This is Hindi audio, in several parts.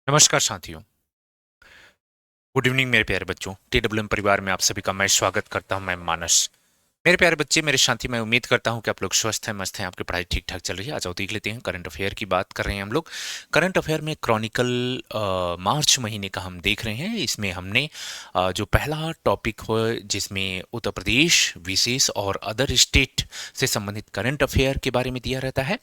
नमस्कार साथियों। गुड इवनिंग मेरे प्यारे बच्चों। TWM परिवार में आप सभी का मैं स्वागत करता हूं। मैं मानस। मेरे प्यारे बच्चे, मेरे साथी, मैं उम्मीद करता हूं कि आप लोग स्वस्थ हैं, मस्त हैं, आपकी पढ़ाई ठीक ठाक चल रही है। आज आओ देख लेते हैं, करंट अफेयर की बात कर रहे हैं हम लोग। करंट अफेयर में क्रॉनिकल मार्च महीने का हम देख रहे हैं। इसमें हमने जो पहला टॉपिक हो जिसमें उत्तर प्रदेश विशेष और अदर स्टेट से संबंधित करंट अफेयर के बारे में दिया रहता है,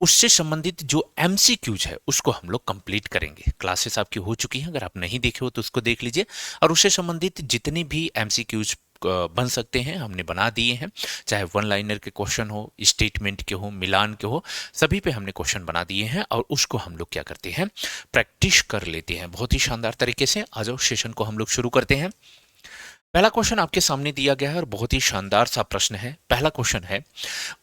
उससे संबंधित जो एमसीक्यूज है उसको हम लोग कंप्लीट करेंगे। क्लासेस आपकी हो चुकी हैं, अगर आप नहीं देखे हो तो उसको देख लीजिए। और उससे संबंधित जितने भी एमसीक्यूज बन सकते हैं हमने बना दिए हैं, चाहे वन लाइनर के क्वेश्चन हो, स्टेटमेंट के हो, मिलान के हो, सभी पे हमने क्वेश्चन बना दिए हैं और उसको हम लोग क्या करते हैं, प्रैक्टिस कर लेते हैं बहुत ही शानदार तरीके से। आ जाओ सेशन को हम लोग शुरू करते हैं। पहला क्वेश्चन आपके सामने दिया गया है और बहुत ही शानदार सा प्रश्न है। पहला क्वेश्चन है,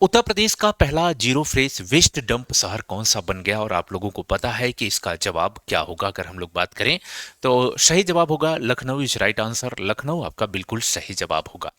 उत्तर प्रदेश का पहला जीरो फ्रेश वेस्ट डंप शहर कौन सा बन गया? और आप लोगों को पता है कि इसका जवाब क्या होगा। अगर हम लोग बात करें तो सही जवाब होगा Lucknow is right answer. Lucknow आपका बिल्कुल सही जवाब होगा।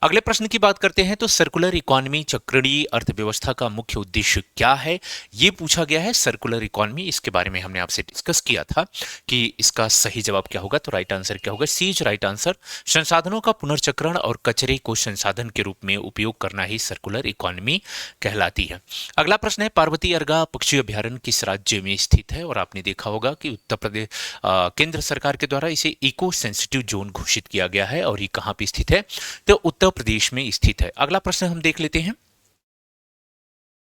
अगले प्रश्न की बात करते हैं तो सर्कुलर इकोनॉमी चक्रीय अर्थव्यवस्था का मुख्य उद्देश्य क्या है? ये पूछा गया है। सर्कुलर इकोनॉमी, इसके बारे में हमने आपसे डिस्कस किया था कि इसका सही जवाब क्या होगा। तो राइट आंसर क्या होगा? C is right answer. संसाधनों का पुनर्चक्रण और कचरे को संसाधन के रूप में उपयोग करना ही सर्कुलर इकोनॉमी कहलाती है। अगला प्रश्न है, पार्वती अर्गा पक्षी अभ्यारण्य किस राज्य में स्थित है? और आपने देखा होगा कि उत्तर प्रदेश केंद्र सरकार के द्वारा इसे इको सेंसिटिव जोन घोषित किया गया है। और ये कहाँ पे स्थित है? तो उत्तर प्रदेश में स्थित है। अगला प्रश्न हम देख लेते हैं।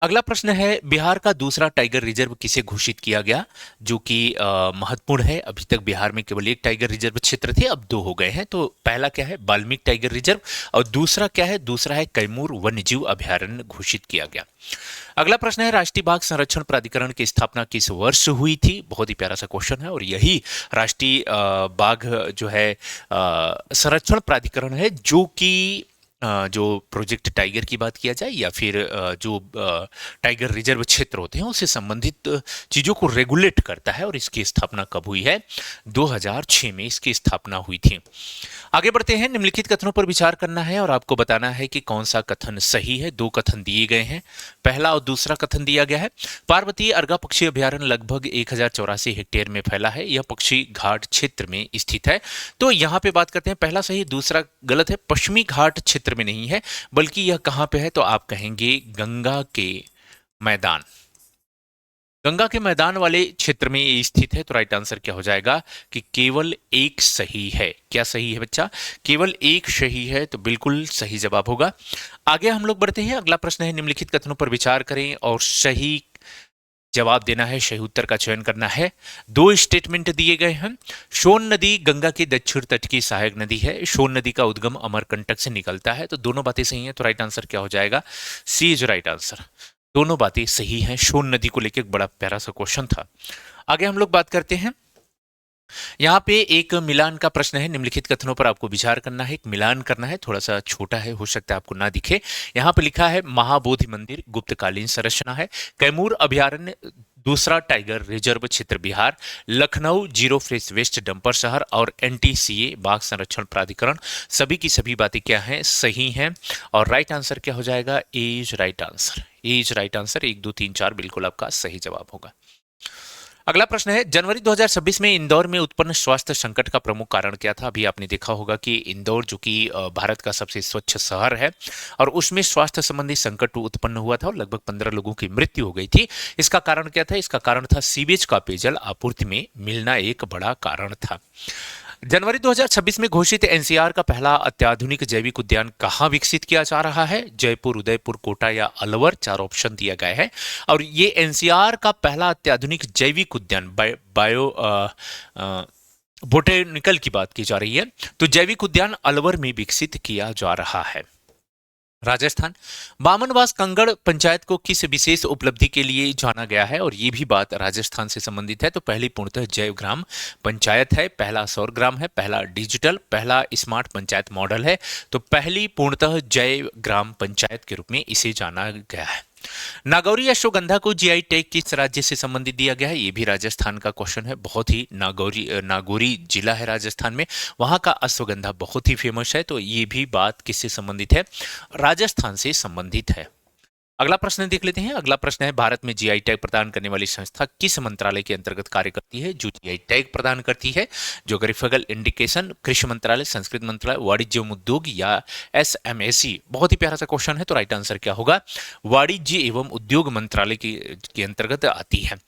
अगला प्रश्न है, बिहार का दूसरा टाइगर रिजर्व किसे घोषित किया गया? जो कि महत्वपूर्ण है। अभी तक बिहार में केवल एक टाइगर रिजर्व क्षेत्र थे, अब दो हो गए हैं। तो पहला क्या है? Valmiki tiger reserve. और दूसरा क्या है? दूसरा है कैमूर वन्यजीव अभयारण्य घोषित किया गया। अगला प्रश्न है, राष्ट्रीय बाघ संरक्षण प्राधिकरण की स्थापना किस वर्ष हुई थी? बहुत ही प्यारा सा क्वेश्चन है। और यही राष्ट्रीय बाघ जो है संरक्षण प्राधिकरण है, जो कि जो प्रोजेक्ट टाइगर की बात किया जाए या फिर जो टाइगर रिजर्व क्षेत्र होते हैं उससे संबंधित चीजों को रेगुलेट करता है। और इसकी स्थापना कब हुई है? 2006 में इसकी स्थापना हुई थी। आगे बढ़ते हैं। निम्नलिखित कथनों पर विचार करना है और आपको बताना है कि कौन सा कथन सही है। दो कथन दिए गए हैं, पहला और दूसरा कथन दिया गया है। पार्वती अर्गा पक्षी अभ्यारण्य लगभग 1084 हेक्टेयर में फैला है। यह पक्षी घाट क्षेत्र में स्थित है। तो यहां पे बात करते हैं, पहला सही दूसरा गलत है। पश्चिमी घाट क्षेत्र में नहीं है, बल्कि यह कहां पे है? तो आप कहेंगे गंगा के मैदान। गंगा के मैदान वाले क्षेत्र में ये स्थित है। तो राइट आंसर क्या हो जाएगा कि केवल एक सही है। क्या सही है बच्चा? केवल एक सही है, तो बिल्कुल सही जवाब होगा। आगे हम लोग बढ़ते हैं। अगला प्रश्न है, निम्नलिखित कथनों पर विचार करें और सही जवाब देना है, सही उत्तर का चयन करना है। दो स्टेटमेंट दिए गए हैं। सोन नदी गंगा के दक्षिण तट की सहायक नदी है। सोन नदी का उद्गम अमरकंटक से निकलता है। तो दोनों बातें सही हैं। तो राइट आंसर क्या हो जाएगा? सी इज राइट आंसर। दोनों बातें सही हैं। सोन नदी को लेकर एक बड़ा प्यारा सा क्वेश्चन था। आगे हम लोग बात करते हैं। यहाँ पे एक मिलान का प्रश्न है। निम्नलिखित कथनों पर आपको विचार करना है, एक मिलान करना है। थोड़ा सा छोटा है, हो सकता है आपको ना दिखे। यहाँ पे लिखा है महाबोधि मंदिर गुप्तकालीन संरचना है। कैमूर अभयारण्य दूसरा टाइगर रिजर्व क्षेत्र Bihar. Lucknow zero fresh waste dumper शहर और एनटीसीए बाघ संरक्षण प्राधिकरण, सभी की सभी बातें क्या हैं? सही हैं। और राइट आंसर क्या हो जाएगा? A is right answer. A is right answer. 1 2 3 4 बिल्कुल आपका सही जवाब होगा। अगला प्रश्न है, जनवरी 2026 में इंदौर में उत्पन्न स्वास्थ्य संकट का प्रमुख कारण क्या था? अभी आपने देखा होगा कि इंदौर जो कि भारत का सबसे स्वच्छ शहर है और उसमें स्वास्थ्य संबंधी संकट उत्पन्न हुआ था और लगभग 15 लोगों की मृत्यु हो गई थी। इसका कारण क्या था? इसका कारण था सीवेज का पेयजल आपूर्ति में मिलना, एक बड़ा कारण था। जनवरी 2026 में घोषित एनसीआर का पहला अत्याधुनिक जैविक उद्यान कहाँ विकसित किया जा रहा है? जयपुर, उदयपुर, कोटा या अलवर? चार ऑप्शन दिया गया है। और ये एनसीआर का पहला अत्याधुनिक जैविक उद्यान बायो बोटेनिकल की बात की जा रही है। तो जैविक उद्यान अलवर में विकसित किया जा रहा है। राजस्थान, बामनवास कंगड़ पंचायत को किस विशेष उपलब्धि के लिए जाना गया है? और ये भी बात राजस्थान से संबंधित है। तो पहली पूर्णतः जैव ग्राम पंचायत है, पहला सौर ग्राम है, पहला डिजिटल, पहला स्मार्ट पंचायत मॉडल है। तो पहली पूर्णतः जैव ग्राम पंचायत के रूप में इसे जाना गया है। नागौरी अश्वगंधा को जीआई टैग किस राज्य से संबंधित दिया गया है? ये भी राजस्थान का क्वेश्चन है। बहुत ही नागौरी जिला है राजस्थान में, वहां का अश्वगंधा बहुत ही फेमस है। तो ये भी बात किससे संबंधित है? राजस्थान से संबंधित है। अगला प्रश्न देख लेते हैं। अगला प्रश्न है, भारत में जीआई टैग प्रदान करने वाली संस्था किस मंत्रालय के अंतर्गत कार्य करती है? जो जीआई टैग प्रदान करती है, ज्योग्राफिकल इंडिकेशन, कृषि मंत्रालय, संस्कृति मंत्रालय, वाणिज्य एवं उद्योग या एसएमएसी? बहुत ही प्यारा सा क्वेश्चन है, तो राइट आंसर क्या होगा? वाणिज्य एवं उद्योग मंत्रालय के अंतर्गत आती है।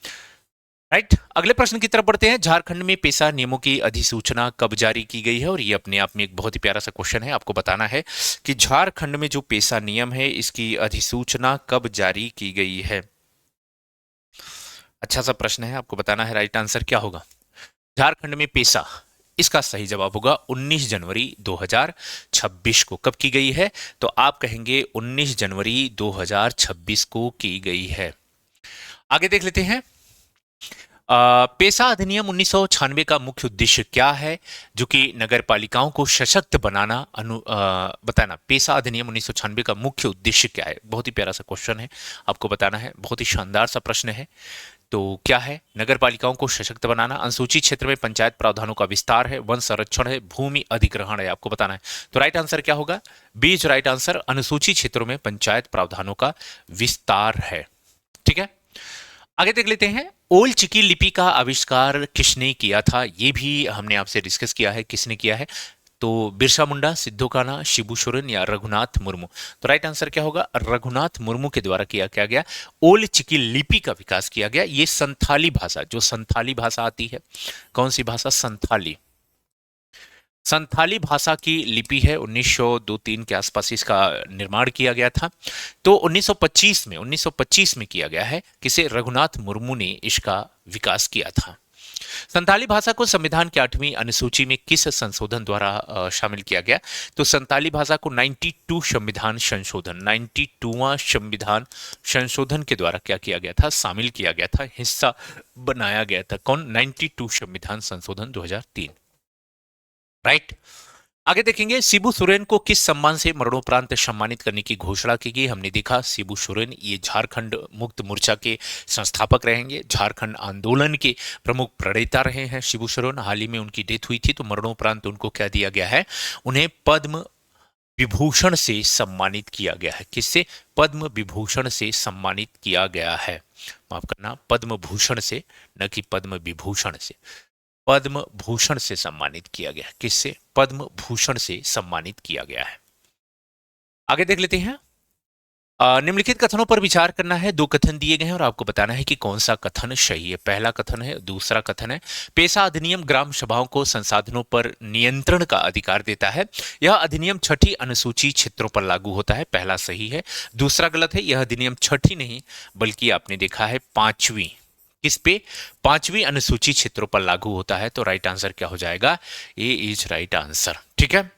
राइट, अगले प्रश्न की तरफ बढ़ते हैं। झारखंड में पेशा नियमों की अधिसूचना कब जारी की गई है? और ये अपने आप में एक बहुत ही प्यारा सा क्वेश्चन है। आपको बताना है कि झारखंड में जो पेशा नियम है, इसकी अधिसूचना कब जारी की गई है। अच्छा सा प्रश्न है, आपको बताना है राइट आंसर क्या होगा। झारखंड में पेशा, इसका सही जवाब होगा 19 जनवरी 2026 को। कब की गई है? तो आप कहेंगे 19 जनवरी 2026 को की गई है। आगे देख लेते हैं। पेशा अधिनियम 1996 का मुख्य उद्देश्य क्या है? जो कि नगर पालिकाओं को सशक्त बनाना बताना। पेशा अधिनियम 1996 का मुख्य उद्देश्य क्या है? बहुत ही प्यारा सा क्वेश्चन है, आपको बताना है। बहुत ही शानदार सा प्रश्न है। तो क्या है? नगर पालिकाओं को सशक्त बनाना, अनुसूचित क्षेत्र में पंचायत प्रावधानों का विस्तार है, वन संरक्षण है, भूमि अधिग्रहण है। आपको बताना है। तो राइट आंसर क्या होगा? बी इज राइट आंसर, अनुसूचित क्षेत्रों में पंचायत प्रावधानों का विस्तार है। ठीक है, आगे देख लेते हैं। ओल चिकी लिपि का आविष्कार किसने किया था? ये भी हमने आपसे डिस्कस किया है, किसने किया है। तो बिरसा मुंडा, सिद्धू कान्हा, शिबू सोरेन या रघुनाथ मुर्मू? तो राइट आंसर क्या होगा? रघुनाथ मुर्मू के द्वारा किया गया ओल चिकी लिपि का विकास किया गया। ये संथाली भाषा, जो संथाली भाषा आती है, कौन सी भाषा? संथाली। संथाली भाषा की लिपि है, 1902-3 के आसपास इसका निर्माण किया गया था। तो 1925 में किया गया है। किसे? रघुनाथ मुर्मू ने इसका विकास किया था। संथाली भाषा को संविधान की 8वीं अनुसूची में किस संशोधन द्वारा शामिल किया गया? तो संथाली भाषा को 92 संविधान संशोधन, 92वां संविधान संशोधन के द्वारा क्या किया गया था? शामिल किया गया था, हिस्सा बनाया गया था। कौन? 92 संविधान संशोधन 2003। राइट, आगे देखेंगे। शिबू सोरेन को किस सम्मान से मरणोपरांत सम्मानित करने की घोषणा की गई? हमने देखा शिबू सोरेन ये झारखंड मुक्त मोर्चा के संस्थापक रहेंगे, झारखंड आंदोलन के प्रमुख प्रणेता रहे हैं शिबू सोरेन। हाल ही में उनकी डेथ हुई थी, तो मरणोपरांत उनको क्या दिया गया है? उन्हें पद्म विभूषण से सम्मानित किया गया है। किससे? पद्म विभूषण से सम्मानित किया गया है। माफ करना, पद्म भूषण से, न कि पद्म विभूषण से। पद्म भूषण से सम्मानित किया गया। किससे? पद्म भूषण से सम्मानित किया गया है। आगे देख लेते हैं। निम्नलिखित कथनों पर विचार करना है। 2 कथन दिए गए हैं और आपको बताना है कि कौन सा कथन सही है। पहला कथन है, दूसरा कथन है। पेशा अधिनियम ग्राम सभाओं को संसाधनों पर नियंत्रण का अधिकार देता है। यह अधिनियम 6ठी अनुसूची क्षेत्रों पर लागू होता है। पहला सही है। दूसरा गलत है। यह अधिनियम 6ठी नहीं बल्कि आपने देखा है 5वीं, किस पे? 5वीं अनुसूची क्षेत्रों पर लागू होता है। तो राइट आंसर क्या हो जाएगा? A is right answer. ठीक है,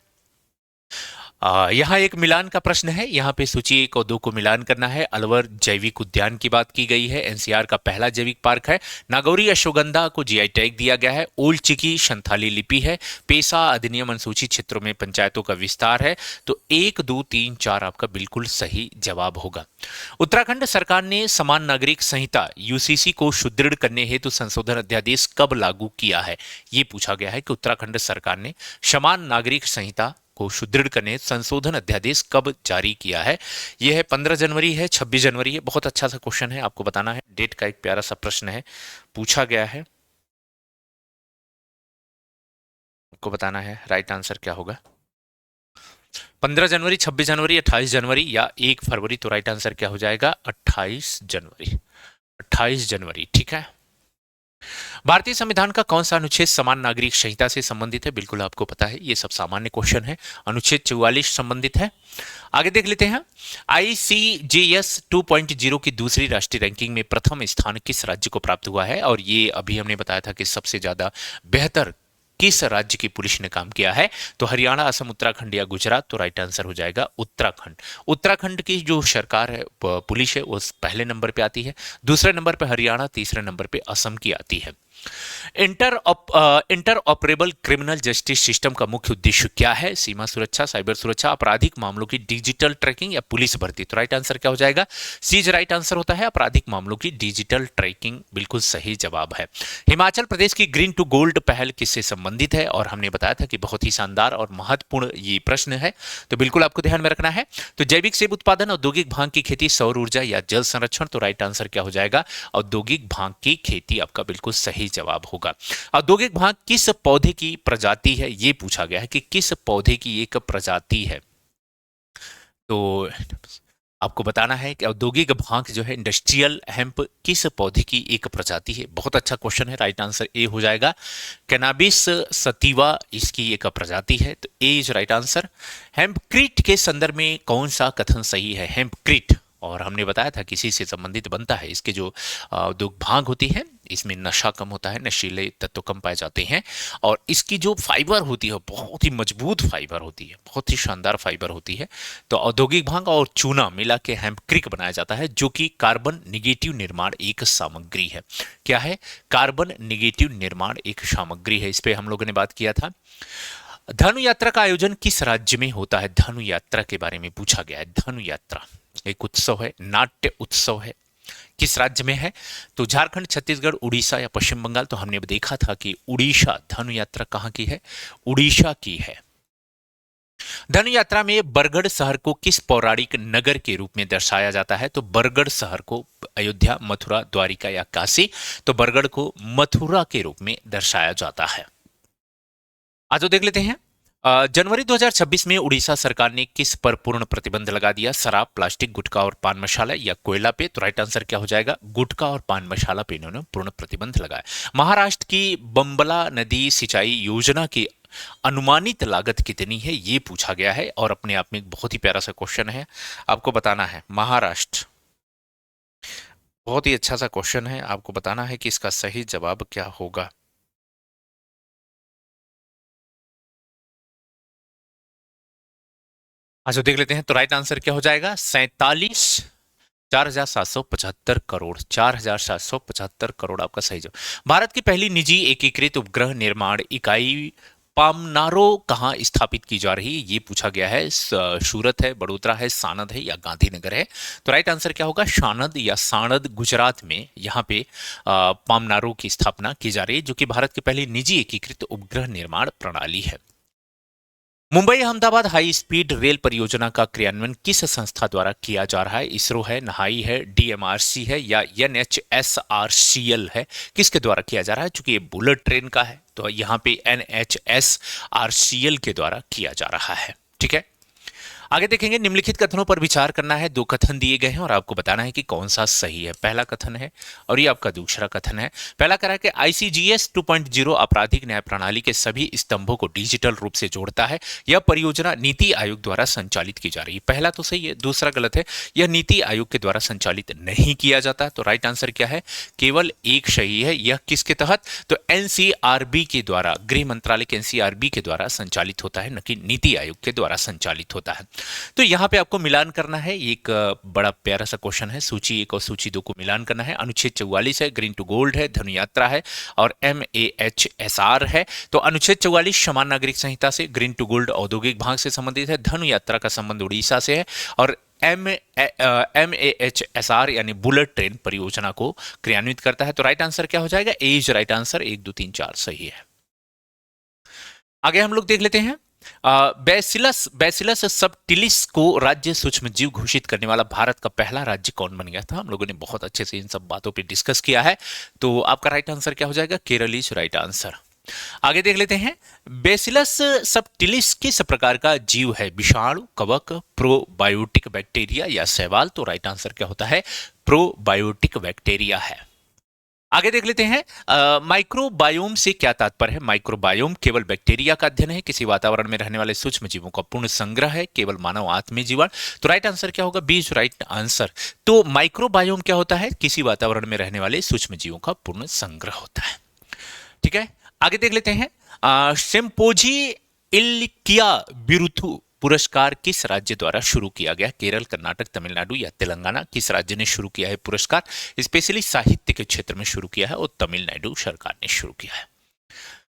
यहाँ एक मिलान का प्रश्न है। यहाँ पे सूची 1 और 2 को मिलान करना है। अलवर जैविक उद्यान की बात की गई है, एनसीआर का पहला जैविक पार्क है। नागौरी अश्वगंधा को जीआई टैग दिया गया है। ओल चिकी संथाली लिपि है। पेशा अधिनियम अनुसूचित क्षेत्रों में पंचायतों का विस्तार है। तो 1, 2, 3, 4 आपका बिल्कुल सही जवाब होगा। उत्तराखंड सरकार ने समान नागरिक संहिता यूसीसी को सुदृढ़ करने हेतु संशोधन अध्यादेश कब लागू किया है? ये पूछा गया है कि उत्तराखंड सरकार ने समान नागरिक संहिता को सुदृढ़ करने संशोधन अध्यादेश कब जारी किया है? यह है 15 जनवरी है, 26 जनवरी है। बहुत अच्छा सा क्वेश्चन है, आपको बताना है। डेट का एक प्यारा सा प्रश्न है, पूछा गया है, आपको बताना है राइट आंसर क्या होगा। 15 जनवरी, 26 जनवरी, 28 जनवरी या 1 फरवरी? तो राइट आंसर क्या हो जाएगा? 28 जनवरी। 28 जनवरी, ठीक है। भारतीय संविधान का कौन सा अनुच्छेद समान नागरिक संहिता से संबंधित है? बिल्कुल आपको पता है, ये सब सामान्य क्वेश्चन है। अनुच्छेद 44 संबंधित है। आगे देख लेते हैं। ICJS 2.0 की दूसरी राष्ट्रीय रैंकिंग में प्रथम स्थान किस राज्य को प्राप्त हुआ है? और ये अभी हमने बताया था कि सबसे ज्यादा बेहतर किस राज्य की पुलिस ने काम किया है? तो हरियाणा, असम, उत्तराखंड या गुजरात? तो राइट आंसर हो जाएगा उत्तराखंड। उत्तराखंड की जो सरकार है, पुलिस है, वो पहले नंबर पे आती है। दूसरे नंबर पे हरियाणा, तीसरे नंबर पे असम की आती है। Inter operable criminal justice system का मुख्य उद्देश्य क्या है? सीमा सुरक्षा, साइबर सुरक्षा, आपराधिक मामलों की डिजिटल ट्रैकिंग या पुलिस भर्ती? तो राइट आंसर क्या हो जाएगा? सी राइट आंसर होता है आपराधिक मामलों की डिजिटल ट्रैकिंग, बिल्कुल सही जवाब है। हिमाचल प्रदेश की ग्रीन टू गोल्ड पहल किससे संबंधित है? और हमने बताया था कि बहुत ही शानदार और महत्वपूर्ण ये प्रश्न है, तो बिल्कुल आपको ध्यान में रखना है। तो जैविक सेब उत्पादन, औद्योगिक भांग की खेती, सौर ऊर्जा या जल संरक्षण? तो राइट आंसर क्या हो जाएगा? औद्योगिक भांग की खेती आपका बिल्कुल सही जवाब होगा। औद्योगिक भांग किस पौधे की प्रजाति है, ये पूछा गया है कि किस पौधे की एक प्रजाति है। तो आपको बताना है कि औद्योगिक भांग जो है, इंडस्ट्रियल हेम्प, किस पौधे की एक प्रजाति है। बहुत अच्छा क्वेश्चन है, राइट आंसर ए हो जाएगा। कैनाबिस सतीवा इसकी एक प्रजाति है, तो ए इज राइट आंसर। हेम्पक्रीट के संदर्भ में कौन सा कथन सही है? हेम्पक्रीट, और हमने बताया था किसी से संबंधित बनता है। इसके जो उद्योग भांग होती है, इसमें नशा कम होता है, नशीले तत्व कम पाए जाते हैं, और इसकी जो फाइबर होती है बहुत ही मजबूत फाइबर होती है, बहुत ही शानदार फाइबर होती है। तो औद्योगिक भांग और चूना मिला के हेम्पक्रिक बनाया जाता है, जो कि कार्बन निगेटिव निर्माण एक सामग्री है। क्या है? कार्बन निगेटिव निर्माण एक सामग्री है। इस पे हम लोगों ने बात किया था। धनु यात्रा का आयोजन किस राज्य में होता है? धनु यात्रा के बारे में पूछा गया है। धनु यात्रा एक उत्सव है, नाट्य उत्सव है, किस राज्य में है? तो झारखंड, छत्तीसगढ़, उड़ीसा या पश्चिम बंगाल? तो हमने देखा था कि उड़ीसा, धनु यात्रा कहां की है? उड़ीसा की है। धनु यात्रा में बरगढ़ शहर को किस पौराणिक नगर के रूप में दर्शाया जाता है? तो बरगढ़ शहर को अयोध्या, मथुरा, द्वारिका या काशी? तो बरगढ़ को मथुरा के रूप में दर्शाया जाता है। आज तो देख लेते हैं। जनवरी 2026 में उड़ीसा सरकार ने किस पर पूर्ण प्रतिबंध लगा दिया? शराब, प्लास्टिक, गुटखा और पान मसाला या कोयला पे? तो राइट आंसर क्या हो जाएगा? गुटखा और पान मसाला पे इन्होंने पूर्ण प्रतिबंध लगाया। महाराष्ट्र की बम्बला नदी सिंचाई योजना की अनुमानित लागत कितनी है, ये पूछा गया है, और अपने आप में एक बहुत ही प्यारा सा क्वेश्चन है, आपको बताना है। महाराष्ट्र, बहुत ही अच्छा सा क्वेश्चन है, आपको बताना है कि इसका सही जवाब क्या होगा। अच्छा देख लेते हैं। तो राइट आंसर क्या हो जाएगा? 47,4775 करोड़, 4775 करोड़ आपका सही जवाब। भारत की पहली निजी एकीकृत उपग्रह निर्माण इकाई पामनारो कहाँ स्थापित की जा रही है, ये पूछा गया है। सूरत है, बड़ोदरा है, सानद है या गांधीनगर है? तो राइट आंसर क्या होगा? सानद या सानद, गुजरात में यहाँ पे पामनारो की स्थापना की जा रही है, जो कि भारत की पहली निजी एकीकृत उपग्रह निर्माण प्रणाली है। Mumbai Ahmedabad high speed rail परियोजना का क्रियान्वयन किस संस्था द्वारा किया जा रहा है? इसरो है, नहाई है, डीएमआरसी है या एनएचएसआरसीएल है? किसके द्वारा किया जा रहा है? चूंकि ये बुलेट ट्रेन का है, तो यहाँ पे एनएचएसआरसीएल के द्वारा किया जा रहा है। ठीक है, आगे देखेंगे। निम्नलिखित कथनों पर विचार करना है। दो कथन दिए गए हैं और आपको बताना है कि कौन सा सही है। पहला कथन है और ये आपका दूसरा कथन है। पहला कह रहा है कि आईसीजीएस 2.0 आपराधिक न्याय प्रणाली के सभी स्तंभों को डिजिटल रूप से जोड़ता है। यह परियोजना नीति आयोग द्वारा संचालित की जा रही है। पहला तो सही है, दूसरा गलत है। यह नीति आयोग के द्वारा संचालित नहीं किया जाता। तो राइट आंसर क्या है? केवल एक सही है। यह किसके तहत? तो एनसीआरबी के द्वारा, गृह मंत्रालय के एनसीआरबी के द्वारा संचालित होता है, न कि नीति आयोग के द्वारा संचालित होता है। तो यहां पे आपको मिलान करना है। एक बड़ा प्यारा सा क्वेश्चन है, सूची एक और सूची दो को मिलान करना है। अनुच्छेद 44 है, ग्रीन टू गोल्ड है, धनु यात्रा है और MAHSR है। तो अनुच्छेद 44 समान नागरिक संहिता से, ग्रीन टू गोल्ड औद्योगिक भाग से संबंधित है, धनु यात्रा का संबंध उड़ीसा से है और MAHSR यानी बुलेट ट्रेन परियोजना को क्रियान्वित करता है। तो राइट आंसर क्या हो जाएगा? A is right answer. 1 2 3 4 सही है। आगे हम लोग देख लेते हैं। बैसिलस बैसिलस सबटिलिस को राज्य सूक्ष्म जीव घोषित करने वाला भारत का पहला राज्य कौन बन गया था? हम लोगों ने बहुत अच्छे से इन सब बातों पे डिस्कस किया है। तो आपका राइट आंसर क्या हो जाएगा? Kerala is right answer. आगे देख लेते हैं। बैसिलस सबटिलिस किस प्रकार का जीव है? विषाणु, कवक, प्रोबायोटिक बैक्टीरिया या शैवाल? तो राइट आंसर क्या होता है? प्रोबायोटिक बैक्टीरिया है। आगे देख लेते हैं। माइक्रोबायोम से क्या तात्पर्य है? माइक्रोबायोम केवल बैक्टीरिया का अध्ययन है, किसी वातावरण में रहने वाले सूक्ष्म जीवों का पूर्ण संग्रह है, केवल मानव आत्म जीवाणु। तो राइट आंसर क्या होगा? B is right answer. तो माइक्रोबायोम क्या होता है? किसी वातावरण में रहने वाले सूक्ष्म जीवों का पूर्ण संग्रह होता है। ठीक है, आगे देख लेते हैं। सिम्पोजी इल्किया बिरुथु पुरस्कार किस राज्य द्वारा शुरू किया गया? केरल, कर्नाटक, तमिलनाडु या तेलंगाना? किस राज्य ने शुरू किया है पुरस्कार? स्पेशली साहित्य के क्षेत्र में शुरू किया है और तमिलनाडु सरकार ने शुरू किया है।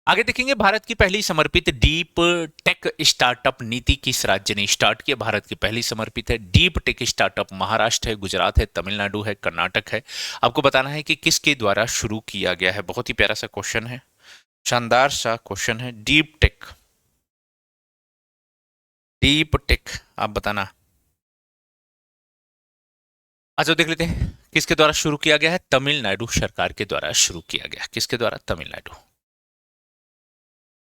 आगे देखेंगे, भारत की पहली समर्पित डीप टेक स्टार्टअप नीति किस राज्य ने स्टार्ट किया? भारत की पहली समर्पित है डीप टेक स्टार्टअप महाराष्ट्र है, गुजरात है, तमिलनाडु है, कर्नाटक है। आपको बताना है कि किसके द्वारा शुरू किया गया है। बहुत ही प्यारा सा क्वेश्चन है, शानदार सा क्वेश्चन है। डीप टेक, डीप टेक, आप बताना। अच्छा, देख लेते हैं किसके द्वारा शुरू किया गया है। तमिलनाडु सरकार के द्वारा शुरू किया गया। किसके द्वारा? तमिलनाडु।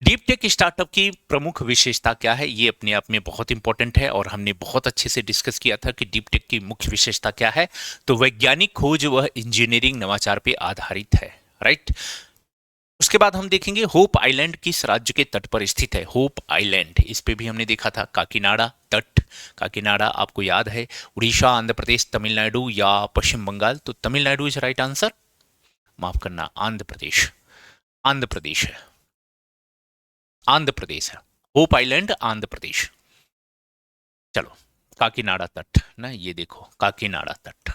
डीप टेक स्टार्टअप की प्रमुख विशेषता क्या है? ये अपने आप में बहुत इंपॉर्टेंट है और हमने बहुत अच्छे से डिस्कस किया था कि डीप टेक की मुख्य विशेषता क्या है। तो वैज्ञानिक खोज व इंजीनियरिंग नवाचार पे आधारित है, राइट। उसके बाद हम देखेंगे होप आइलैंड किस राज्य के तट पर स्थित है? होप आइलैंड, इस पे भी हमने देखा था काकीनाडा तट। काकीनाडा आपको याद है उड़ीसा, आंध्र प्रदेश, तमिलनाडु या पश्चिम बंगाल? तो तमिलनाडु इज राइट आंसर। माफ करना, आंध्र प्रदेश। आंध्र प्रदेश है, आंध्र प्रदेश है। Hope Island Andhra Pradesh. चलो, काकीनाडा तट ना, ये देखो काकीनाडा तट,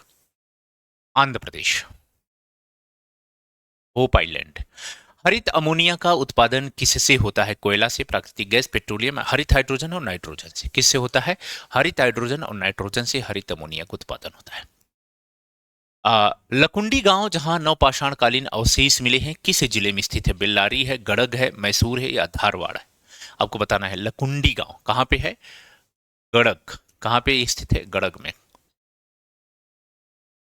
आंध्र प्रदेश। Hope Island. हरित अमोनिया का उत्पादन किससे होता है? कोयला से, प्राकृतिक गैस, पेट्रोलियम, हरित हाइड्रोजन और नाइट्रोजन से। किससे होता है? हरित हाइड्रोजन और नाइट्रोजन से हरित अमोनिया का उत्पादन होता है। लकुंडी गांव जहां नवपाषाणकालीन अवशेष मिले हैं किस जिले में स्थित है? बेल्लारी है, गड़ग है, मैसूर है या धारवाड़ है? आपको बताना है। लकुंडी गांव कहां पे है? गड़ग। कहां पे स्थित है? गड़ग में।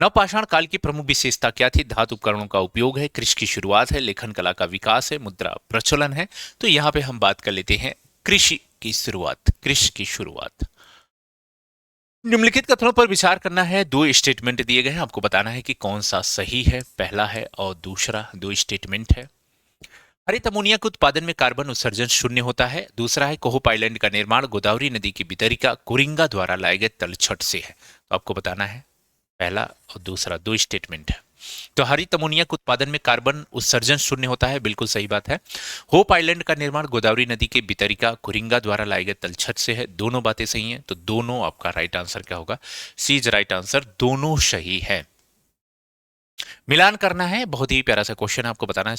नवपाषाण काल की प्रमुख विशेषता क्या थी? धातु उपकरणों का उपयोग है, कृषि की शुरुआत है, लेखन कला का विकास है, मुद्रा प्रचलन है। तो यहां पे हम बात कर लेते हैं कृषि की शुरुआत। कृषि की शुरुआत। निम्नलिखित कथनों पर विचार करना है। दो स्टेटमेंट दिए गए हैं, आपको बताना है कि कौन सा सही है। पहला है और दूसरा, दो स्टेटमेंट है। हरित अमोनिया के उत्पादन में कार्बन उत्सर्जन शून्य होता है। दूसरा है कोहोप आइलैंड का निर्माण गोदावरी नदी की वितरिका कुरिंगा द्वारा लाए गए तलछट से है। तो आपको बताना है पहला और दूसरा, दो स्टेटमेंट है। तो हरित अमोनिया के उत्पादन में कार्बन उत्सर्जन शून्य होता है, बिल्कुल सही बात है। होप आइलैंड का निर्माण गोदावरी नदी के वितरिका कुरिंगा द्वारा लाए गए तलछट से है। दोनों बातें सही हैं, तो दोनों आपका राइट आंसर क्या होगा? सी इज राइट आंसर, दोनों सही है। मिलान करना है, बहुत ही प्यारा सा क्वेश्चन है, आपको बताना है।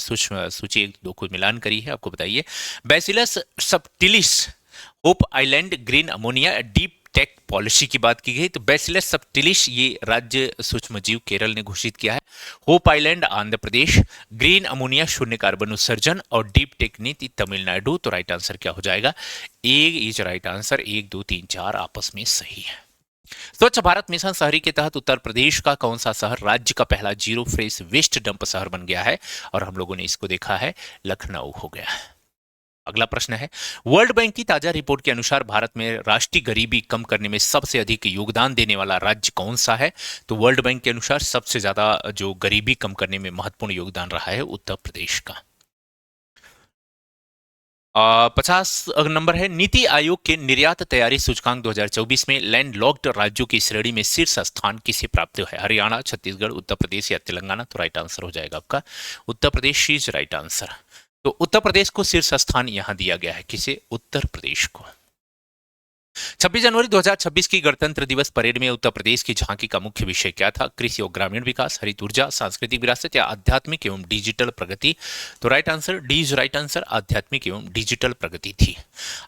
सूची एक दो को मिलान करी है, आपको बताइए। Bacillus subtilis hope island green ammonia deep tech policy की बात की गई, तो बैसिलस सबटिलिस ये राज्य सूक्ष्म जीव केरल ने घोषित किया है। होप आइलैंड आंध्र प्रदेश, ग्रीन अमोनिया शून्य कार्बन उत्सर्जन और डीप टेक नीति तमिलनाडु। तो राइट आंसर क्या हो जाएगा? A is right answer. 1 2 3 4 आपस में सही है। स्वच्छ भारत मिशन शहरी के तहत उत्तर प्रदेश का कौन सा शहर राज्य का पहला जीरो फ्रेश वेस्ट डंप शहर बन गया है? और हम लोगों ने इसको देखा है, लखनऊ हो गया है। अगला प्रश्न है, वर्ल्ड बैंक की ताजा रिपोर्ट के अनुसार भारत में राष्ट्रीय गरीबी कम करने में सबसे अधिक योगदान देने वाला राज्य कौन सा है? तो वर्ल्ड बैंक के अनुसार सबसे ज्यादा जो गरीबी कम करने में महत्वपूर्ण योगदान रहा है उत्तर प्रदेश का। 50 नंबर है, नीति आयोग के निर्यात तैयारी सूचकांक 2024 में लैंडलॉक्ड राज्यों की श्रेणी में शीर्ष स्थान किसे प्राप्त है? हरियाणा, छत्तीसगढ़, उत्तर प्रदेश या तेलंगाना? तो राइट आंसर हो जाएगा आपका Uttar Pradesh is right answer. तो उत्तर प्रदेश को शीर्ष स्थान यहां दिया गया है। किसे? उत्तर प्रदेश को। 26 जनवरी 2026 की गणतंत्र दिवस परेड में उत्तर प्रदेश की झांकी का मुख्य विषय क्या था? कृषि और ग्रामीण विकास, हरित ऊर्जा, सांस्कृतिक विरासत या आध्यात्मिक एवं डिजिटल प्रगति? तो right answer D is right answer, आध्यात्मिक एवं डिजिटल प्रगति थी।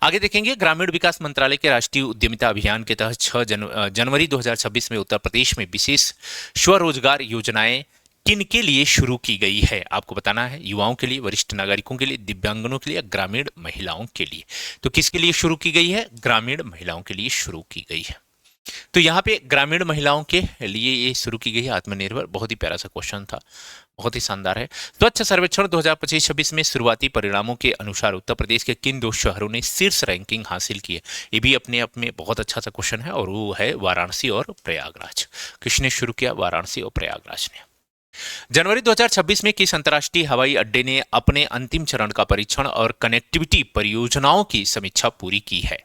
आगे देखेंगे, ग्रामीण विकास मंत्रालय के राष्ट्रीय उद्यमिता अभियान के तहत 6 जनवरी 2026 में उत्तर प्रदेश में विशेष स्वरोजगार योजनाएं किनके लिए शुरू की गई है? आपको बताना है। युवाओं के लिए, वरिष्ठ नागरिकों के लिए, दिव्यांगनों के लिए, ग्रामीण महिलाओं के लिए? तो किसके लिए शुरू की गई है? ग्रामीण महिलाओं के लिए शुरू की गई है। तो यहाँ पे ग्रामीण महिलाओं के लिए ये शुरू की गई है आत्मनिर्भर। बहुत ही प्यारा सा क्वेश्चन था, बहुत ही शानदार है। स्वच्छ सर्वेक्षण 2025-26 में शुरुआती परिणामों के अनुसार उत्तर प्रदेश के किन दो शहरों ने शीर्ष रैंकिंग हासिल की है? ये भी अपने आप में बहुत अच्छा सा क्वेश्चन है और वो है वाराणसी और प्रयागराज। किसने शुरू किया? वाराणसी और प्रयागराज ने। जनवरी 2026 में किस अंतर्राष्ट्रीय हवाई अड्डे ने अपने अंतिम चरण का परीक्षण और कनेक्टिविटी परियोजनाओं की समीक्षा पूरी की है?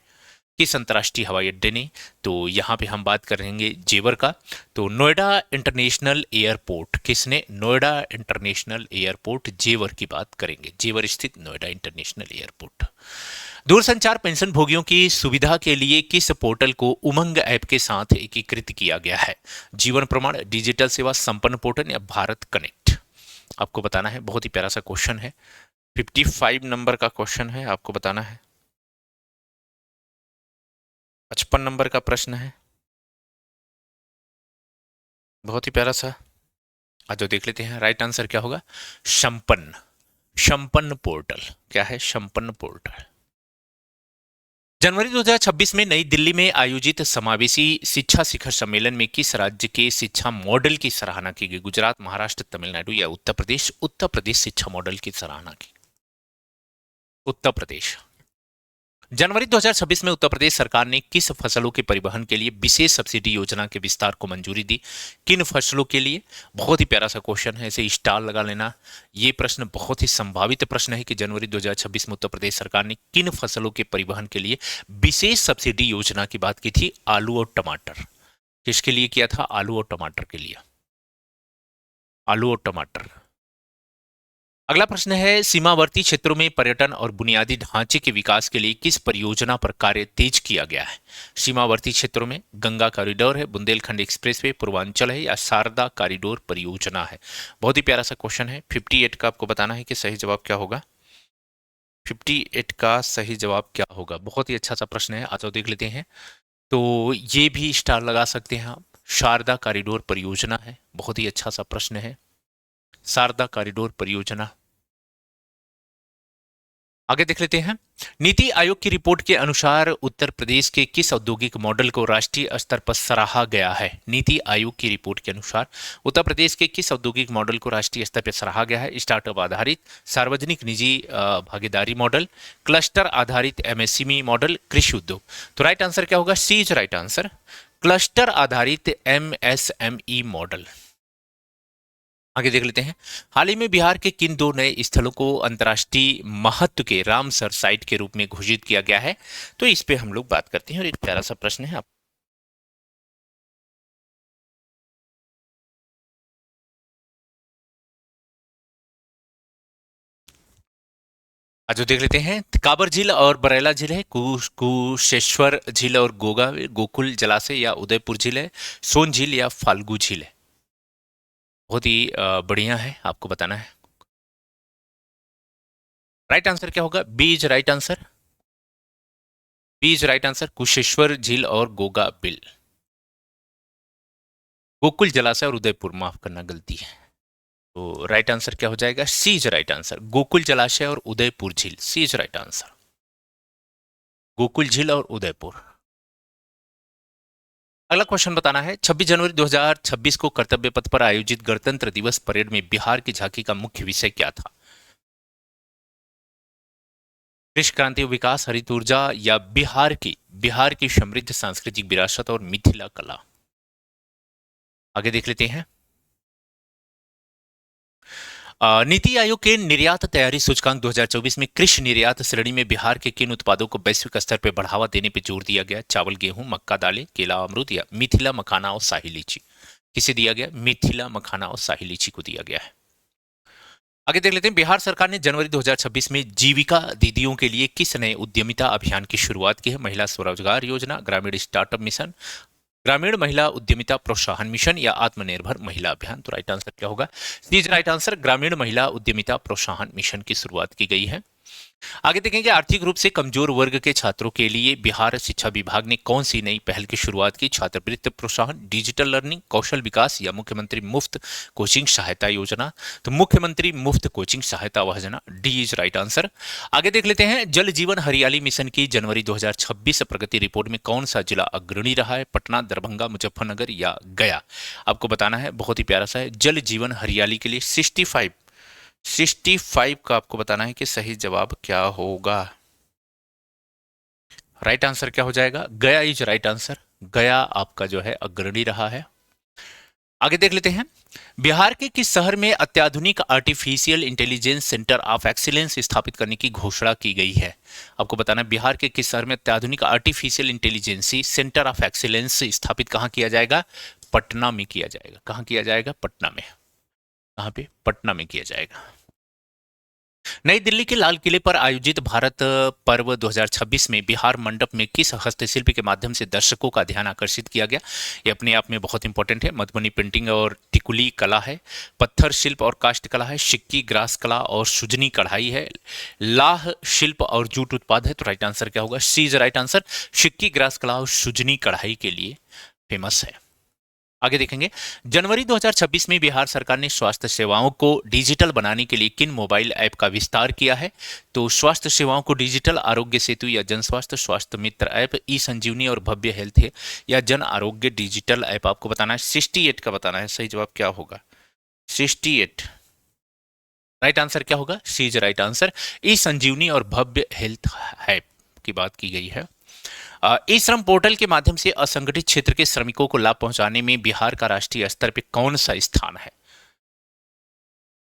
किस अंतर्राष्ट्रीय हवाई अड्डे ने? तो यहां पे हम बात कर रहेंगे जेवर का। तो नोएडा इंटरनेशनल एयरपोर्ट। किसने? नोएडा इंटरनेशनल एयरपोर्ट जेवर की बात करेंगे। जेवर स्थित नोएडा इंटरनेशनल एयरपोर्ट। दूरसंचार पेंशन भोगियों की सुविधा के लिए किस पोर्टल को उमंग ऐप के साथ एकीकृत किया गया है? जीवन प्रमाण, डिजिटल सेवा, संपन्न पोर्टल या भारत कनेक्ट? आपको बताना है। बहुत ही प्यारा सा क्वेश्चन है, 55 नंबर का क्वेश्चन है, आपको बताना है। 55 नंबर का प्रश्न है, बहुत ही प्यारा सा। आज जो देख लेते हैं, राइट आंसर क्या होगा? संपन्न। संपन्न पोर्टल क्या है? संपन्न पोर्टल। जनवरी 2026 में नई दिल्ली में आयोजित समावेशी शिक्षा शिखर सम्मेलन में किस राज्य के शिक्षा मॉडल की सराहना की गई? गुजरात, महाराष्ट्र, तमिलनाडु या उत्तर प्रदेश? उत्तर प्रदेश शिक्षा मॉडल की सराहना की। उत्तर प्रदेश। जनवरी 2026 में उत्तर प्रदेश सरकार ने किस फसलों के परिवहन के लिए विशेष सब्सिडी योजना के विस्तार को मंजूरी दी? किन फसलों के लिए? बहुत ही प्यारा सा क्वेश्चन है, इसे स्टार लगा लेना। ये प्रश्न बहुत ही संभावित प्रश्न है कि जनवरी 2026 में उत्तर प्रदेश सरकार ने किन फसलों के परिवहन के लिए विशेष सब्सिडी योजना की बात की थी? आलू और टमाटर। किसके लिए किया था? आलू और टमाटर के लिए। आलू और टमाटर। अगला प्रश्न है, सीमावर्ती क्षेत्रों में पर्यटन और बुनियादी ढांचे के विकास के लिए किस परियोजना पर कार्य तेज किया गया है? सीमावर्ती क्षेत्रों में गंगा कॉरिडोर है, बुंदेलखंड एक्सप्रेसवे, पूर्वांचल है या शारदा कॉरिडोर परियोजना है? बहुत ही प्यारा सा क्वेश्चन है। 58 का आपको बताना है कि सही जवाब क्या होगा। 58 का सही जवाब क्या होगा? बहुत ही अच्छा सा प्रश्न है, आज देख लेते हैं। तो ये भी स्टार लगा सकते हैं आप। शारदा कॉरिडोर परियोजना है, बहुत ही अच्छा सा प्रश्न है, शारदा कॉरिडोर परियोजना। आगे देख लेते हैं। नीति आयोग की रिपोर्ट के अनुसार उत्तर प्रदेश के किस औद्योगिक मॉडल को राष्ट्रीय स्तर पर सराहा गया है? नीति आयोग की रिपोर्ट के अनुसार उत्तर प्रदेश के किस औद्योगिक मॉडल को राष्ट्रीय स्तर पर सराहा गया है? स्टार्टअप आधारित, सार्वजनिक निजी भागीदारी मॉडल, क्लस्टर आधारित एमएसएमई मॉडल, कृषि उद्योग? तो राइट आंसर क्या होगा? C is right answer, cluster आधारित एमएसएमई मॉडल। आगे देख लेते हैं। हाल ही में बिहार के किन दो नए स्थलों को अंतर्राष्ट्रीय महत्व के रामसर साइट के रूप में घोषित किया गया है? तो इस पे हम लोग बात करते हैं और एक प्यारा सा प्रश्न है। आप आज जो देख लेते हैं, काबर झील और बरेला झील है, कुशेश्वर झील और गोकुल जलाशय या उदयपुर झील है, सोन झील या फाल्गु झील है? बहुत ही बढ़िया है, आपको बताना है। राइट आंसर क्या होगा? B is right answer. B is right answer, Kusheshwar झील और गोगा बिल। गोकुल जलाशय और उदयपुर, माफ करना गलती है। तो राइट आंसर क्या हो जाएगा? सी इज राइट आंसर, गोकुल जलाशय और उदयपुर झील, सी इज राइट आंसर, गोकुल झील और उदयपुर। अगला क्वेश्चन बताना है, 26 जनवरी 2026 को कर्तव्य पथ पर आयोजित गणतंत्र दिवस परेड में बिहार की झांकी का मुख्य विषय क्या था? कृषि क्रांति, विकास, हरित ऊर्जा या बिहार की समृद्ध सांस्कृतिक विरासत और मिथिला कला? आगे देख लेते हैं। नीति आयोग के निर्यात तैयारी सूचकांक 2024 में कृषि निर्यात श्रेणी में बिहार के किन उत्पादों को वैश्विक स्तर पर बढ़ावा देने पर जोर दिया गया? चावल, गेहूं, मक्का, दालें, केला, अमरूद या मिथिला मखाना और शाही लीची? किसे दिया गया? मिथिला मखाना और शाही लीची को दिया गया है। आगे देख लेते हैं। बिहार सरकार ने जनवरी 2026 में जीविका दीदियों के लिए किस नए उद्यमिता अभियान की शुरुआत की है? महिला स्वरोजगार योजना, ग्रामीण स्टार्टअप मिशन, ग्रामीण महिला उद्यमिता प्रोत्साहन मिशन या आत्मनिर्भर महिला अभियान? तो राइट आंसर क्या होगा? सी इज राइट आंसर, ग्रामीण महिला उद्यमिता प्रोत्साहन मिशन की शुरुआत की गई है। आगे देखेंगे, आर्थिक रूप से कमजोर वर्ग के छात्रों के लिए बिहार शिक्षा विभाग ने कौन सी नई पहल की शुरुआत की? छात्रवृत्ति प्रोत्साहन, डिजिटल लर्निंग, कौशल विकास या मुख्यमंत्री मुफ्त कोचिंग सहायता योजना? तो मुख्यमंत्री मुफ्त कोचिंग सहायता योजना, डी इज राइट आंसर। आगे देख लेते हैं, जल जीवन हरियाली मिशन की जनवरी 2026 प्रगति रिपोर्ट में कौन सा जिला अग्रणी रहा है? पटना, दरभंगा, मुजफ्फरनगर या गया? आपको बताना है, बहुत ही प्यारा सा है। जल जीवन हरियाली के लिए 65 का आपको बताना है कि सही जवाब क्या होगा। राइट आंसर क्या हो जाएगा? गया इज राइट आंसर, गया आपका जो है अग्रणी रहा है। आगे देख लेते हैं, बिहार के किस शहर में अत्याधुनिक artificial intelligence centre of excellence स्थापित करने की घोषणा की गई है? आपको बताना है, बिहार के किस शहर में अत्याधुनिक artificial intelligence centre of excellence स्थापित कहां किया जाएगा? पटना में किया जाएगा। कहां किया जाएगा? पटना में। कहां पे? पटना में किया जाएगा। नई दिल्ली के लाल किले पर आयोजित भारत पर्व 2026 में बिहार मंडप में किस हस्तशिल्प के माध्यम से दर्शकों का ध्यान आकर्षित किया गया? ये अपने आप में बहुत इंपॉर्टेंट है। मधुबनी पेंटिंग और टिकुली कला है, पत्थर शिल्प और काष्ठ कला है, सिक्की ग्रास कला और सुजनी कढ़ाई है, लाह शिल्प और जूट उत्पाद है। तो राइट आंसर क्या होगा? C is right answer. Sikki grass कला और सुजनी कढ़ाई के लिए फेमस है। आगे देखेंगे, जनवरी 2026 में बिहार सरकार ने स्वास्थ्य सेवाओं को डिजिटल बनाने के लिए किन मोबाइल ऐप का विस्तार किया है? तो स्वास्थ्य सेवाओं को डिजिटल आरोग्य सेतु या जन स्वास्थ्य स्वास्थ्य मित्र ऐप, ई संजीवनी और भव्य हेल्थ है या जन आरोग्य डिजिटल ऐप। आपको बताना है 68 का बताना है। सही जवाब क्या होगा? 68। राइट आंसर क्या होगा? C is right answer. ई संजीवनी और भव्य हेल्थ ऐप की बात की गई है। ई श्रम पोर्टल के माध्यम से असंगठित क्षेत्र के श्रमिकों को लाभ पहुंचाने में बिहार का राष्ट्रीय स्तर पर कौन सा स्थान है?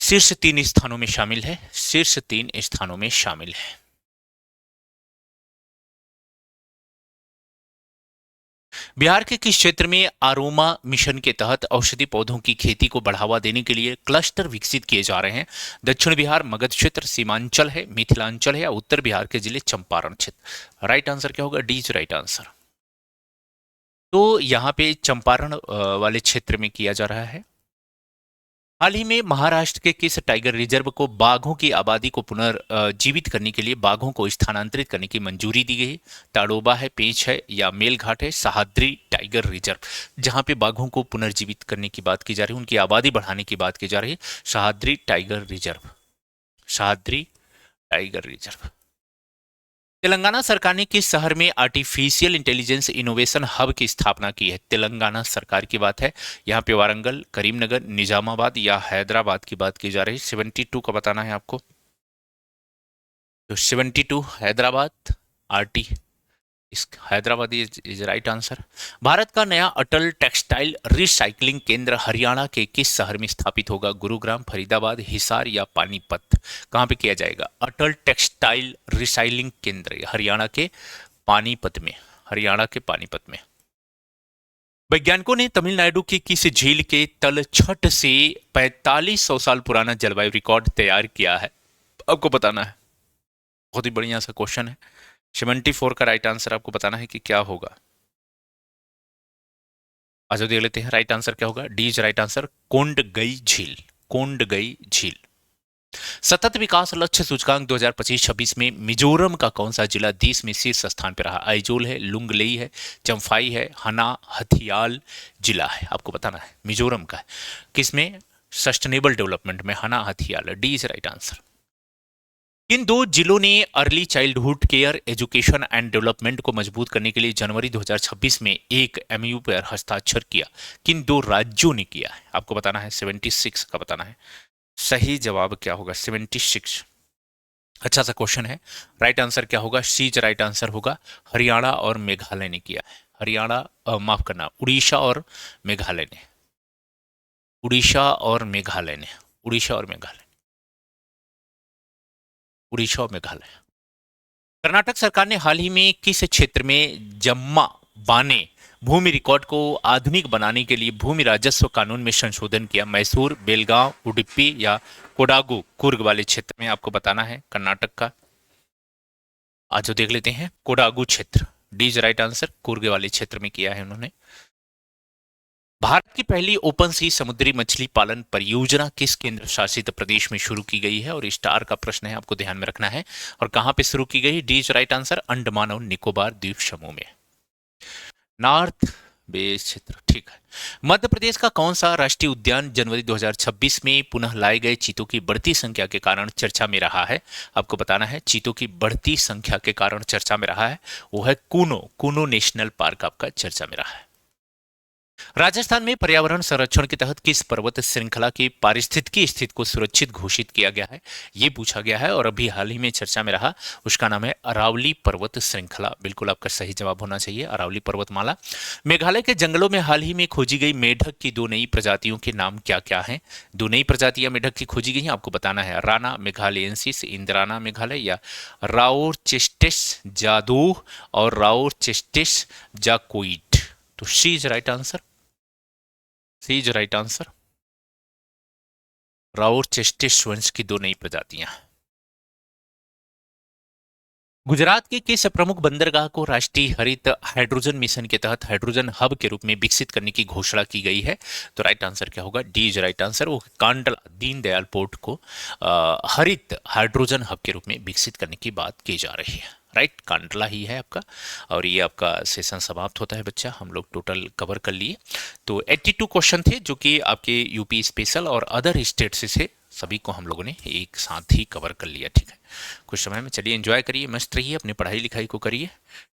शीर्ष 3 स्थानों में शामिल है। शीर्ष 3 स्थानों में शामिल है। बिहार के किस क्षेत्र में आरोमा मिशन के तहत औषधि पौधों की खेती को बढ़ावा देने के लिए क्लस्टर विकसित किए जा रहे हैं? दक्षिण बिहार, मगध क्षेत्र, सीमांचल है, मिथिलांचल है या उत्तर बिहार के जिले चंपारण क्षेत्र? राइट आंसर क्या होगा? D is right answer. तो यहाँ पे चंपारण वाले क्षेत्र में किया जा रहा है। हाल ही में महाराष्ट्र के किस टाइगर रिजर्व को बाघों की आबादी को पुनर्जीवित करने के लिए बाघों को स्थानांतरित करने की मंजूरी दी गई? ताडोबा है, पेंच है या मेलघाट है, सह्याद्री टाइगर रिजर्व। जहां पे बाघों को पुनर्जीवित करने की बात की जा रही है, उनकी आबादी बढ़ाने की बात की जा रही है, Sahyadri tiger reserve. Sahyadri tiger reserve. Telangana सरकार ने किस शहर में आर्टिफिशियल इंटेलिजेंस इनोवेशन हब की स्थापना की है? तेलंगाना सरकार की बात है। यहाँ पे वारंगल, करीमनगर, निजामाबाद या हैदराबाद की बात की जा रही है। 72 का बताना है आपको। तो 72 हैदराबाद। आरटी इस Hyderabad is right answer. Bharat का नया अटल टेक्सटाइल रिसाइकलिंग केंद्र हरियाणा के किस शहर में स्थापित होगा? गुरुग्राम, फरीदाबाद, हिसार या पानीपत? कहां पे किया जाएगा? अटल टेक्सटाइल रिसाइकलिंग केंद्र हरियाणा के पानीपत में। हरियाणा के पानीपत में। वैज्ञानिकों ने तमिलनाडु की किस झील के तलछट से 4500 साल पुराना जलवायु रिकॉर्ड तैयार किया है? आपको बताना है। बहुत ही बढ़िया सा क्वेश्चन है। 74 का राइट आंसर आपको बताना है कि क्या होगा। आजो देख लेते हैं राइट आंसर क्या होगा। D is right answer. Kondagai झील। कोंडगई झील। सतत विकास लक्ष्य सूचकांक 2025-26 में मिजोरम का कौन सा जिला देश में शीर्ष स्थान पर रहा? आइजोल है, लुंगलेई है, चंफाई है, हना हथियाल जिला है। आपको बताना है मिजोरम का है। किसमें? सस्टेनेबल डेवलपमेंट में हना हथियाल। D is right answer. किन दो जिलों ने early childhood care education and development को मजबूत करने के लिए जनवरी 2026 में एक एमयू पर हस्ताक्षर किया? किन दो राज्यों ने किया है? आपको बताना है। 76 का बताना है। सही जवाब क्या होगा? 76। अच्छा सा क्वेश्चन है। राइट आंसर क्या होगा? सी राइट आंसर होगा। हरियाणा और मेघालय ने किया है। हरियाणा, माफ करना, उड़ीसा और मेघालय ने। उड़ीसा और मेघालय ने। उड़ीसा और मेघालय। उड़ीसा और मेघालय। कर्नाटक सरकार ने हाल ही में किस क्षेत्र में जम्मा बाने भूमि रिकॉर्ड को आधुनिक बनाने के लिए भूमि राजस्व कानून में संशोधन किया? मैसूर, बेलगांव, उडुपी या कोडागु कुर्ग वाले क्षेत्र में? आपको बताना है कर्नाटक का। आज जो देख लेते हैं कोडागु क्षेत्र। D is right answer. Coorg वाले क्षेत्र में किया है उन्होंने। भारत की पहली ओपन सी समुद्री मछली पालन परियोजना किस केंद्र शासित प्रदेश में शुरू की गई है? और स्टार का प्रश्न है, आपको ध्यान में रखना है। और कहां पे शुरू की गई? D is right answer. Andaman और निकोबार द्वीप समूह में। नॉर्थ बेस क्षेत्र। ठीक है। मध्य प्रदेश का कौन सा राष्ट्रीय उद्यान जनवरी 2026 में पुनः लाए गए चीतों की बढ़ती संख्या के कारण चर्चा में रहा है? आपको बताना है। चीतों की बढ़ती संख्या के कारण चर्चा में रहा है, वो है कूनो। कूनो नेशनल पार्क आपका चर्चा में रहा है। राजस्थान में पर्यावरण संरक्षण के तहत किस पर्वत श्रृंखला की पारिस्थितिकी स्थिति को सुरक्षित घोषित किया गया है? ये पूछा गया है और अभी हाल ही में चर्चा में रहा। उसका नाम है अरावली पर्वत श्रृंखला। बिल्कुल आपका सही जवाब होना चाहिए, अरावली पर्वतमाला। मेघालय के जंगलों में हाल ही में खोजी गई मेढक की दो नई प्रजातियों के नाम क्या क्या हैं? दो नई प्रजातियां मेढक की खोजी गई हैं, आपको बताना है। राना मेघालयेंसिस, इंद्राना मेघालय या राओरचेस्टिस जादू और राओरचेस्टिस जाकोइड? तो C is right answer. C is right answer. राउर चेस्टिस वंश की दो नई प्रजातियां। गुजरात के किस प्रमुख बंदरगाह को राष्ट्रीय हरित हाइड्रोजन मिशन के तहत हाइड्रोजन हब के रूप में विकसित करने की घोषणा की गई है? तो राइट आंसर क्या होगा? D is right answer. वो कांडला दीनदयाल पोर्ट को हरित हाइड्रोजन हब के रूप में विकसित करने की बात की जा रही है। राइट, कांडला ही है आपका। और ये आपका सेशन समाप्त होता है बच्चा, हम लोग टोटल कवर कर लिए। तो 82 क्वेश्चन थे जो कि आपके यूपी स्पेशल और अदर स्टेट से थे, सभी को हम लोगों ने एक साथ ही कवर कर लिया। ठीक है, कुछ समय में चलिए एंजॉय करिए, मस्त रहिए, अपनी पढ़ाई लिखाई को करिए।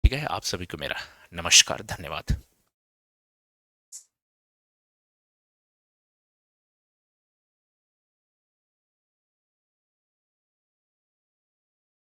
ठीक है, आप सभी को मेरा नमस्कार, धन्यवाद।